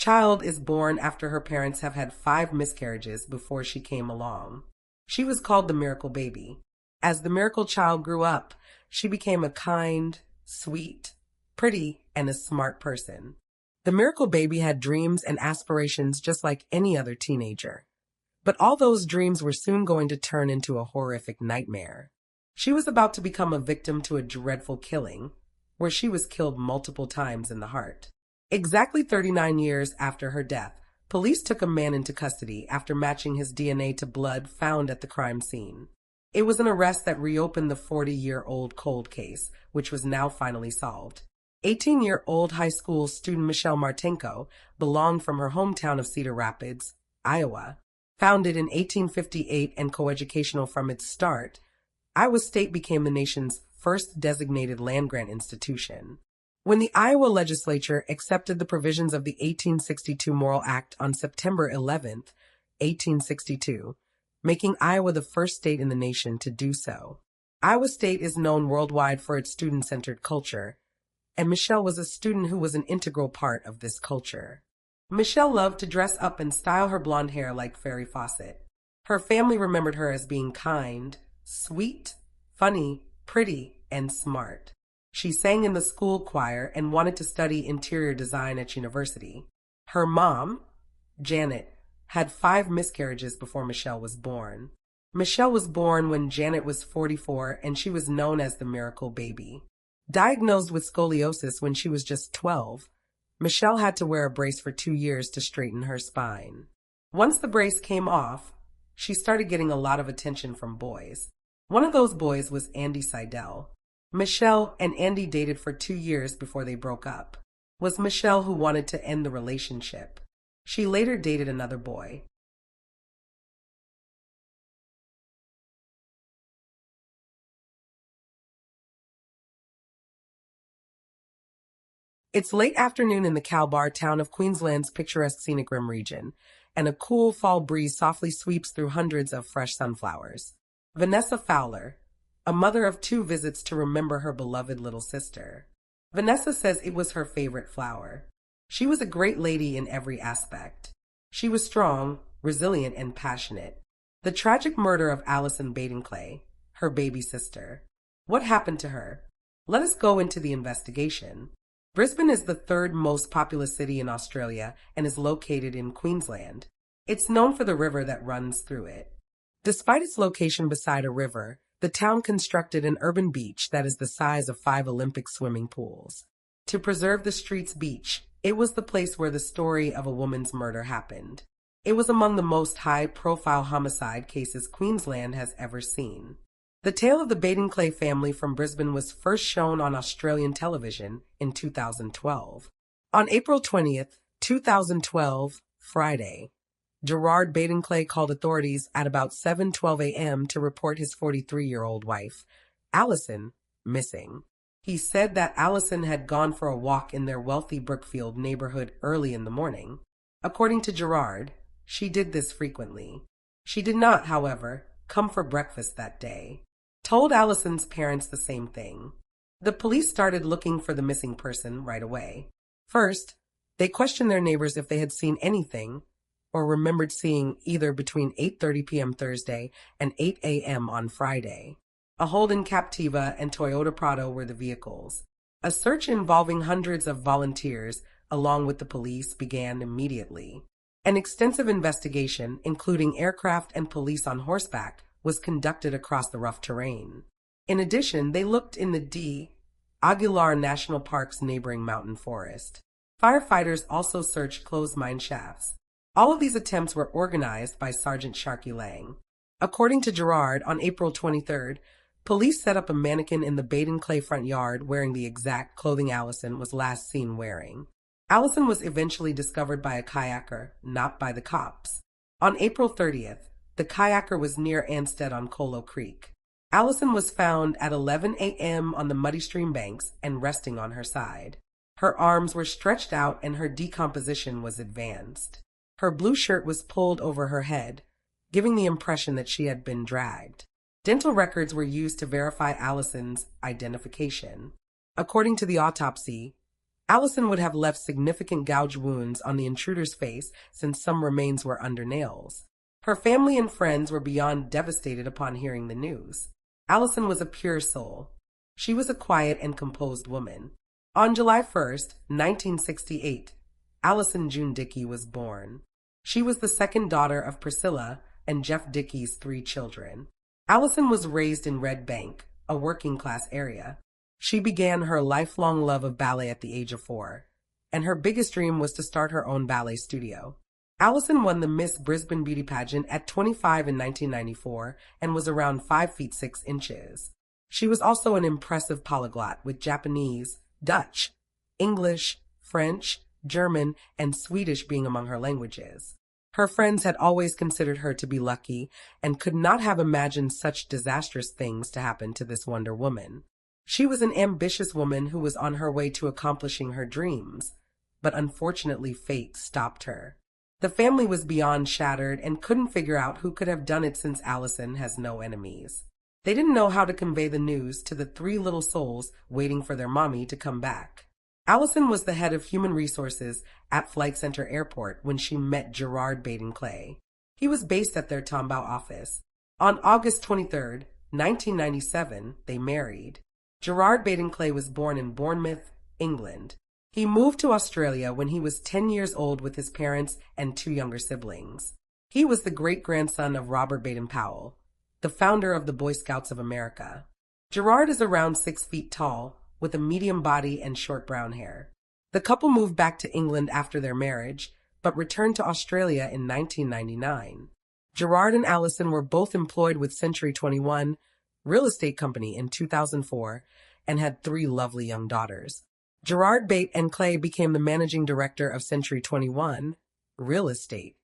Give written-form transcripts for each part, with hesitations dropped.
child is born after her parents have had 5 miscarriages before she came along. She was called the miracle baby. As the miracle child grew up, she became a kind, sweet, pretty, and a smart person. The miracle baby had dreams and aspirations just like any other teenager. But all those dreams were soon going to turn into a horrific nightmare. She was about to become a victim to a dreadful killing, where she was killed multiple times in the heart. Exactly 39 years after her death, police took a man into custody after matching his DNA to blood found at the crime scene. It was an arrest that reopened the 40-year-old cold case, which was now finally solved. 18-year-old high school student Michelle Martenko belonged from her hometown of Cedar Rapids, Iowa. Founded in 1858 and coeducational from its start, Iowa State became the nation's first designated land-grant institution. When the Iowa legislature accepted the provisions of the 1862 Morrill Act on September 11, 1862, making Iowa the first state in the nation to do so. Iowa State is known worldwide for its student-centered culture, and Michelle was a student who was an integral part of this culture. Michelle loved to dress up and style her blonde hair like Farrah Fawcett. Her family remembered her as being kind, sweet, funny, pretty, and smart. She sang in the school choir and wanted to study interior design at university. Her mom, Janet, had 5 miscarriages before Michelle was born. Michelle was born when Janet was 44, and she was known as the miracle baby. Diagnosed with scoliosis when she was just 12, Michelle had to wear a brace for 2 years to straighten her spine. Once the brace came off, she started getting a lot of attention from boys. One of those boys was Andy Seidel. Michelle and Andy dated for 2 years before they broke up. It was Michelle who wanted to end the relationship. She later dated another boy. It's late afternoon in the Calabar town of Queensland's picturesque scenic rim region, and a cool fall breeze softly sweeps through hundreds of fresh sunflowers. Vanessa Fowler, a mother of 2, visits to remember her beloved little sister. Vanessa says it was her favorite flower. She was a great lady in every aspect. She was strong, resilient, and passionate. The tragic murder of Allison Baden-Clay, her baby sister. What happened to her? Let us go into the investigation. Brisbane is the 3rd most populous city in Australia and is located in Queensland. It's known for the river that runs through it. Despite its location beside a river, the town constructed an urban beach that is the size of 5 Olympic swimming pools. To preserve the street's beach, it was the place where the story of a woman's murder happened. It was among the most high-profile homicide cases Queensland has ever seen. The tale of the Baden-Clay family from Brisbane was first shown on Australian television in 2012. On April 20th, 2012, Friday, Gerard Baden-Clay called authorities at about 7:12 a.m. to report his 43-year-old wife, Allison, missing. He said that Allison had gone for a walk in their wealthy Brookfield neighborhood early in the morning. According to Gerard, she did this frequently. She did not, however, come for breakfast that day. Told Allison's parents the same thing. The police started looking for the missing person right away. First, they questioned their neighbors if they had seen anything or remembered seeing either between 8:30 p.m. Thursday and 8 a.m. on Friday. A Holden Captiva and Toyota Prado were the vehicles. A search involving hundreds of volunteers, along with the police, began immediately. An extensive investigation, including aircraft and police on horseback, was conducted across the rough terrain. In addition, they looked in the D. Aguilar National Park's neighboring mountain forest. Firefighters also searched closed mine shafts. All of these attempts were organized by Sergeant Sharky Lang. According to Gerard, on April 23rd, police set up a mannequin in the Baden-Clay front yard wearing the exact clothing Allison was last seen wearing. Allison was eventually discovered by a kayaker, not by the cops. On April 30th, the kayaker was near Anstead on Colo Creek. Allison was found at 11 a.m. on the muddy stream banks and resting on her side. Her arms were stretched out and her decomposition was advanced. Her blue shirt was pulled over her head, giving the impression that she had been dragged. Dental records were used to verify Allison's identification. According to the autopsy, Allison would have left significant gouge wounds on the intruder's face since some remains were under nails. Her family and friends were beyond devastated upon hearing the news. Allison was a pure soul. She was a quiet and composed woman. On July 1st, 1968, Allison June Dickey was born. She was the second daughter of Priscilla and Jeff Dickey's 3 children. Allison was raised in Red Bank, a working-class area. She began her lifelong love of ballet at the age of 4, and her biggest dream was to start her own ballet studio. Allison won the Miss Brisbane beauty pageant at 25 in 1994 and was around 5 feet 6 inches. She was also an impressive polyglot with Japanese, Dutch, English, French, German, and Swedish being among her languages. Her friends had always considered her to be lucky and could not have imagined such disastrous things to happen to this Wonder Woman. She was an ambitious woman who was on her way to accomplishing her dreams, but unfortunately fate stopped her. The family was beyond shattered and couldn't figure out who could have done it since Allison has no enemies. They didn't know how to convey the news to the 3 little souls waiting for their mommy to come back. Allison was the head of human resources at Flight Center Airport when she met Gerard Baden-Clay. He was based at their Tombau office. On August 23, 1997, they married. Gerard Baden-Clay was born in Bournemouth, England. He moved to Australia when he was 10 years old with his parents and 2 younger siblings. He was the great-grandson of Robert Baden-Powell, the founder of the Boy Scouts of America. Gerard is around 6 feet tall, with a medium body and short brown hair. The couple moved back to England after their marriage, but returned to Australia in 1999. Gerard and Allison were both employed with Century 21 real estate company in 2004 and had 3 lovely young daughters. Gerard Baden-Clay became the managing director of Century 21 real estate,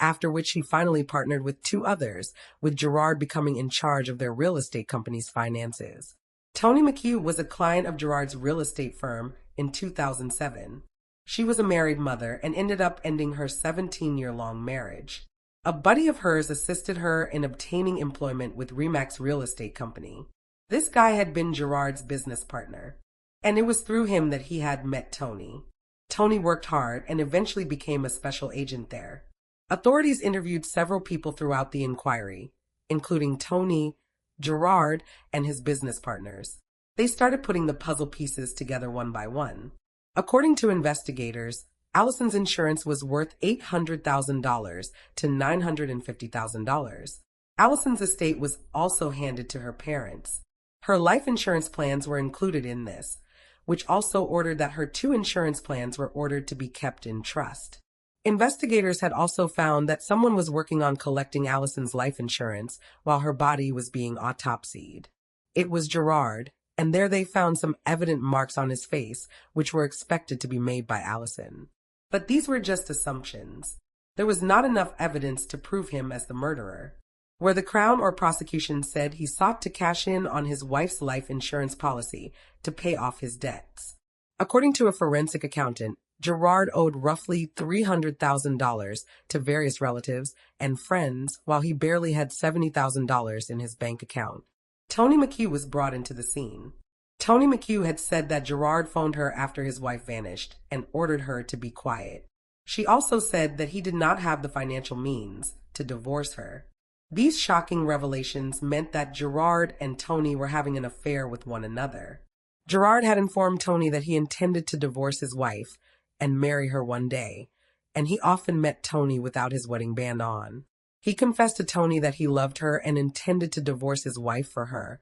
after which he finally partnered with 2 others, with Gerard becoming in charge of their real estate company's finances. Toni McHugh was a client of Gerard's real estate firm in 2007. She was a married mother and ended up ending her 17-year-long marriage. A buddy of hers assisted her in obtaining employment with Remax Real Estate Company. This guy had been Gerard's business partner, and it was through him that he had met Toni. Toni worked hard and eventually became a special agent there. Authorities interviewed several people throughout the inquiry, including Toni, Gerard, and his business partners. They started putting the puzzle pieces together one by one. According to investigators, Allison's insurance was worth $800,000 to $950,000. Allison's estate was also handed to her parents. Her life insurance plans were included in this, which also ordered that her 2 insurance plans were ordered to be kept in trust. Investigators had also found that someone was working on collecting Allison's life insurance while her body was being autopsied. It was Gerard, and there they found some evident marks on his face, which were expected to be made by Allison. But these were just assumptions. There was not enough evidence to prove him as the murderer. Where the Crown or prosecution said he sought to cash in on his wife's life insurance policy to pay off his debts. According to a forensic accountant, Gerard owed roughly $300,000 to various relatives and friends while he barely had $70,000 in his bank account. Toni McHugh was brought into the scene. Toni McHugh had said that Gerard phoned her after his wife vanished and ordered her to be quiet. She also said that he did not have the financial means to divorce her. These shocking revelations meant that Gerard and Toni were having an affair with one another. Gerard had informed Toni that he intended to divorce his wife and marry her one day, and he often met Toni without his wedding band on. He confessed to Toni that he loved her and intended to divorce his wife for her,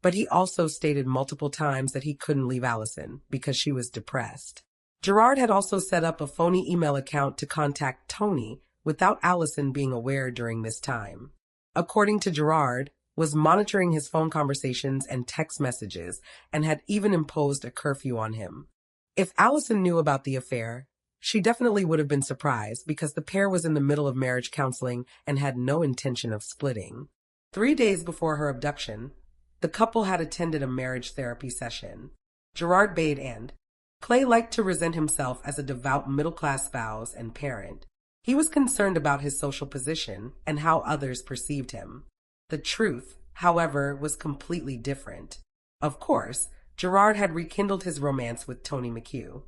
but he also stated multiple times that he couldn't leave Allison because she was depressed. Gerard had also set up a phony email account to contact Toni without Allison being aware during this time. According to Gerard, was monitoring his phone conversations and text messages and had even imposed a curfew on him. If Allison knew about the affair, she definitely would have been surprised because the pair was in the middle of marriage counseling and had no intention of splitting. 3 days before her abduction, the couple had attended a marriage therapy session. Gerard Baden-Clay liked to present himself as a devout middle-class spouse and parent. He was concerned about his social position and how others perceived him. The truth, however, was completely different. Of course, Gerard had rekindled his romance with Toni McHugh.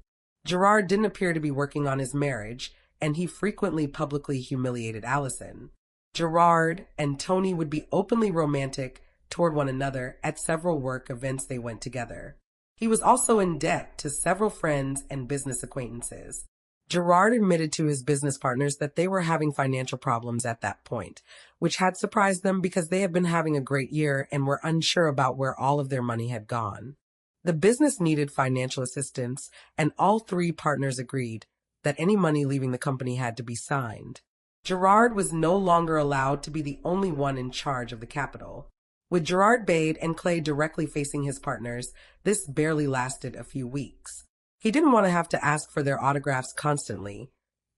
Gerard didn't appear to be working on his marriage, and he frequently publicly humiliated Allison. Gerard and Tony would be openly romantic toward one another at several work events they went together. He was also in debt to several friends and business acquaintances. Gerard admitted to his business partners that they were having financial problems at that point, which had surprised them because they had been having a great year and were unsure about where all of their money had gone. The business needed financial assistance, and all three partners agreed that any money leaving the company had to be signed. Gerard was no longer allowed to be the only one in charge of the capital. With Gerard Bade and Clay directly facing his partners, this barely lasted a few weeks. He didn't want to have to ask for their autographs constantly,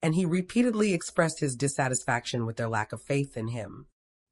and he repeatedly expressed his dissatisfaction with their lack of faith in him.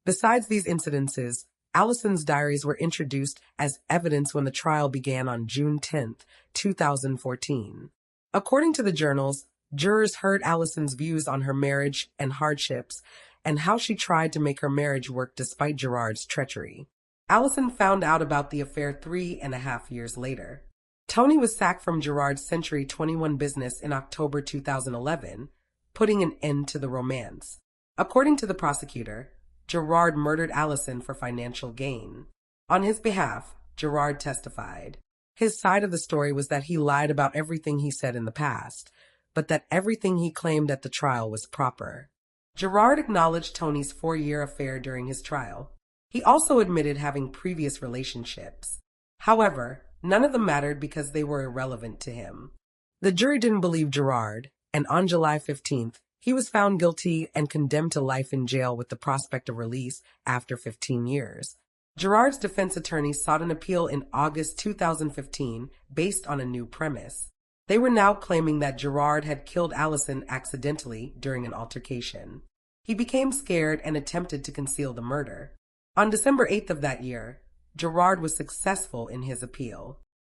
Besides these incidences, Allison's diaries were introduced as evidence when the trial began on June 10, 2014. According to the journals, jurors heard Allison's views on her marriage and hardships, and how she tried to make her marriage work despite Gerard's treachery. Allison found out about the affair 3.5 years later. Tony was sacked from Gerard's Century 21 business in October 2011, putting an end to the romance. According to the prosecutor, Gerard murdered Allison for financial gain. On his behalf, Gerard testified. His side of the story was that he lied about everything he said in the past, but that everything he claimed at the trial was proper. Gerard acknowledged Tony's 4-year affair during his trial. He also admitted having previous relationships. However, none of them mattered because they were irrelevant to him. The jury didn't believe Gerard, and on July 15th, he was found guilty and condemned to life in jail with the prospect of release after 15 years. Gerard's defense attorney sought an appeal in August 2015 based on a new premise. They were now claiming that Gerard had killed Allison accidentally during an altercation. He became scared and attempted to conceal the murder. On December 8th of that year, Gerard was successful in his appeal.